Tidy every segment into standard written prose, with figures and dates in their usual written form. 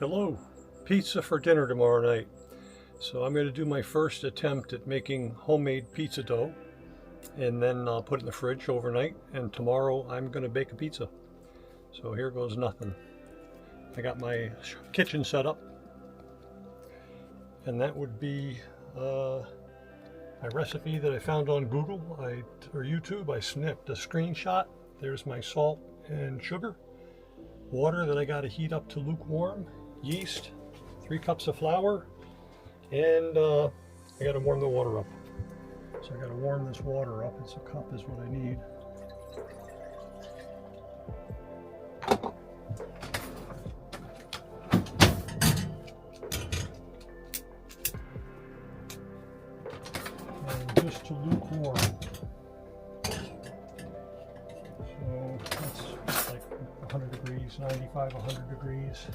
Hello, pizza for dinner tomorrow night. So I'm going to do my first attempt at making homemade pizza dough, and then I'll put it in the fridge overnight, and tomorrow I'm going to bake a pizza. So here goes nothing. I got my kitchen set up, and that would be my recipe that I found on Google or YouTube. I snipped a screenshot. There's my salt and sugar, water that I got to heat up to lukewarm, yeast, 3 cups of flour, and I got to warm the water up. So I got to warm this water up. It's a cup is what I need. And just to lukewarm. So that's like 100 degrees, 95, 100 degrees.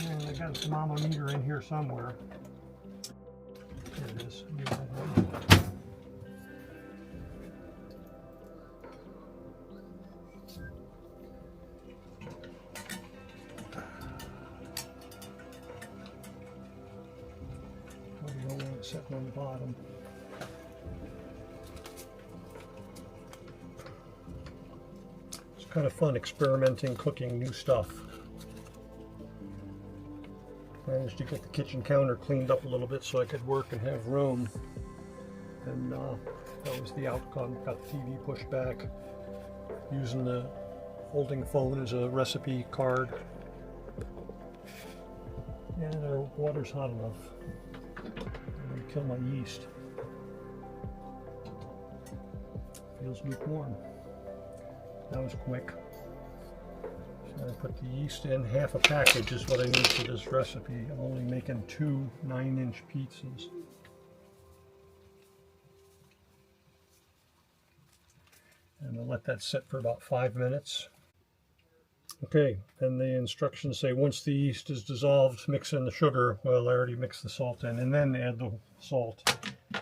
And I got a thermometer in here somewhere. Here it is. Probably don't want it sitting on the bottom. It's kind of fun experimenting, cooking new stuff. Managed to get the kitchen counter cleaned up a little bit so I could work and have room, and that was the outcome. Got the TV pushed back, using the folding phone as a recipe card. Yeah, the water's hot enough. I'm going to kill my yeast. Feels lukewarm. That was quick. So I put the yeast in. Half a package is what I need for this recipe. I'm only making 2 9-inch pizzas. And I'll let that sit for about 5 minutes. Okay, and the instructions say once the yeast is dissolved, mix in the sugar. Well, I already mixed the salt in, and then add the salt.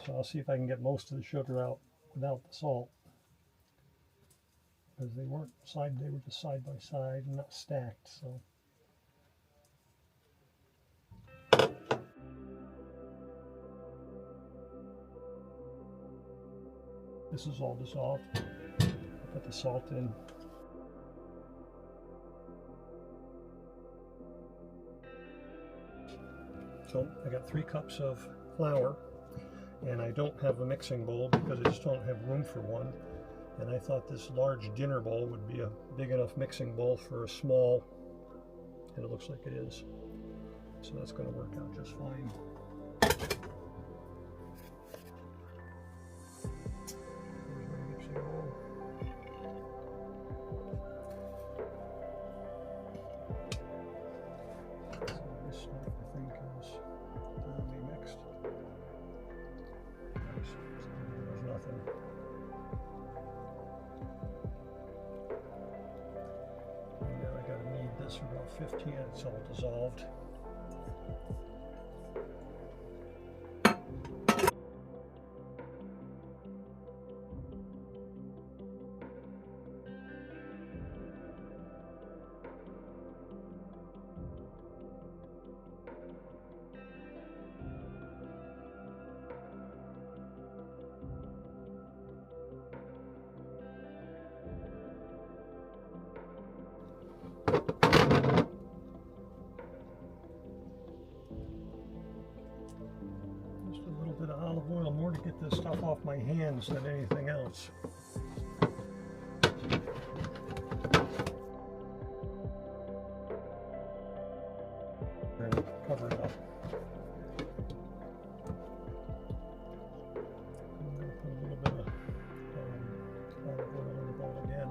So I'll see if I can get most of the sugar out without the salt. Because they weren't they were just side by side and not stacked, so. This is all dissolved. I put the salt in. So I got 3 cups of flour, and I don't have a mixing bowl because I just don't have room for one. And I thought this large dinner bowl would be a big enough mixing bowl for a small, and it looks like it is. So that's going to work out just fine. There's my mixing bowl. So this stuff I think is thoroughly mixed. There's nothing. For about 15, it's all dissolved. Bit of olive oil, more to get this stuff off my hands than anything else. And cover it up. I'm going to put a little bit of olive oil in the bowl again.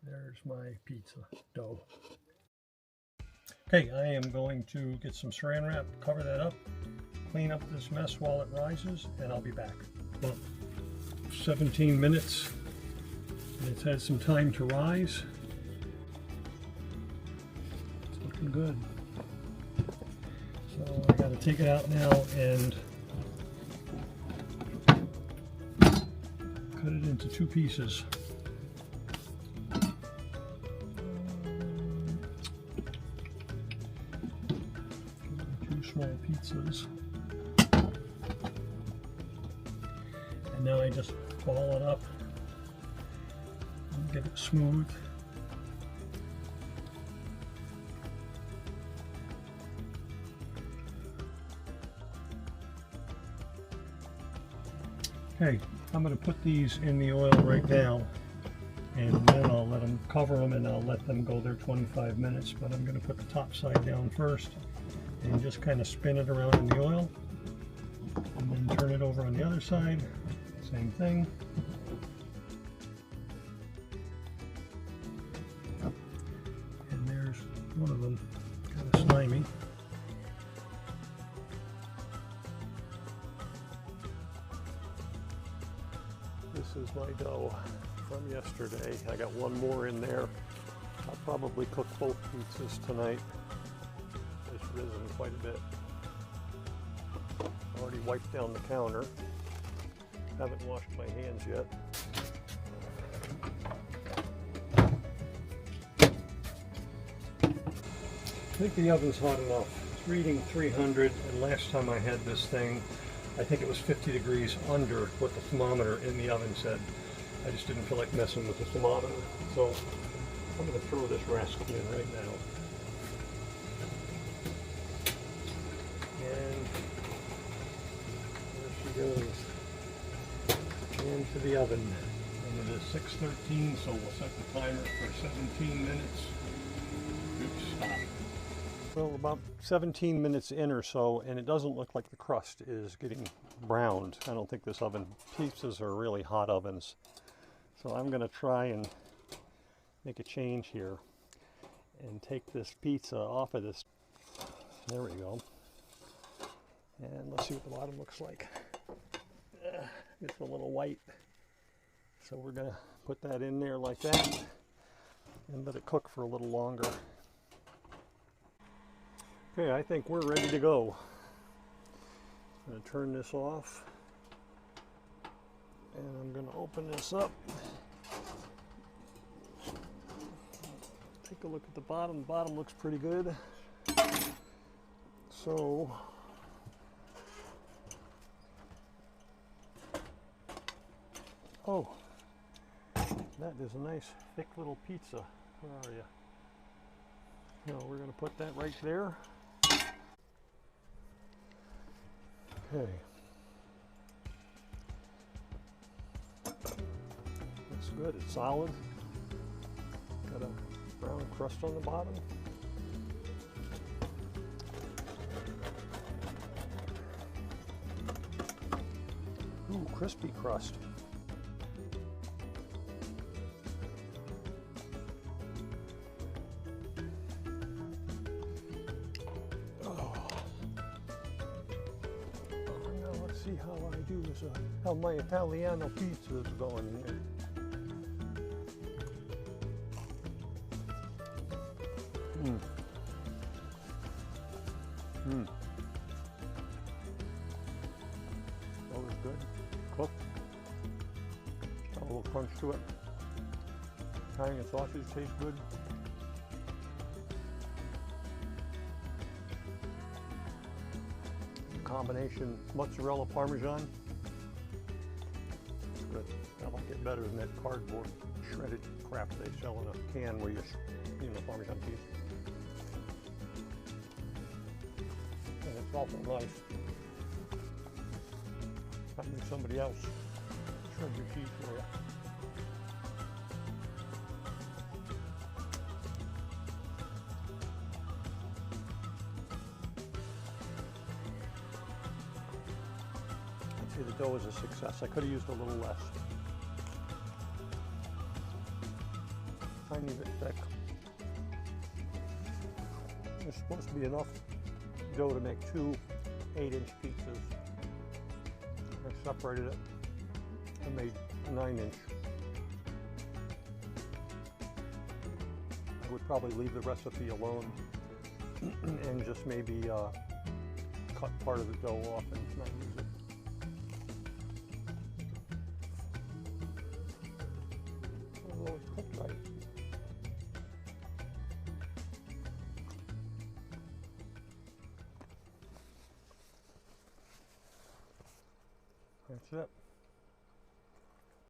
There's my pizza dough. Okay, I am going to get some saran wrap, cover that up, clean up this mess while it rises, and I'll be back. About 17 minutes. And it's had some time to rise. It's looking good. So I got to take it out now and cut it into 2 pieces. 2 small pizzas. And now I just ball it up and get it smooth. Okay, I'm going to put these in the oil right now, and then I'll let them cover them and I'll let them go there 25 minutes. But I'm going to put the top side down first and just kind of spin it around in the oil, and then turn it over on the other side. Same thing. And there's one of them, kind of slimy. This is my dough from yesterday. I got one more in there. I'll probably cook both pizzas tonight. It's risen quite a bit. Already wiped down the counter. Haven't washed my hands yet. I think the oven's hot enough. It's reading 300, and last time I had this thing, I think it was 50 degrees under what the thermometer in the oven said. I just didn't feel like messing with the thermometer. So I'm going to throw this rascal in right now. And there she goes. Into the oven. And it is 6:13, so we'll set the timer for 17 minutes. Oops, stop. Well, about 17 minutes in or so, and it doesn't look like the crust is getting browned. I don't think this oven, pizzas are really hot ovens. So I'm going to try and make a change here and take this pizza off of this. There we go. And let's see what the bottom looks like. It's a little white. So we're going to put that in there like that and let it cook for a little longer. Okay, I think we're ready to go. I'm going to turn this off, and I'm going to open this up. Take a look at the bottom. The bottom looks pretty good. So oh, that is a nice thick little pizza. Where are you? No, we're going to put that right there. Okay. That's good. It's solid. Got a brown crust on the bottom. Ooh, crispy crust. See how I do this, how my Italiano pizza is going here. That was good. Cooked. Got a little crunch to it. Italian sausage tastes good. Combination mozzarella parmesan. It's good. I like it better than that cardboard shredded crap they sell in a can where you know, Parmesan cheese. And it's also nice. Having somebody else shred your cheese for you. The dough is a success. I could have used a little less. Tiny bit thick. There's supposed to be enough dough to make 2 8-inch pizzas. I separated it. I made a 9-inch. I would probably leave the recipe alone and just maybe cut part of the dough off and not use it. Although it's cooked right. That's it.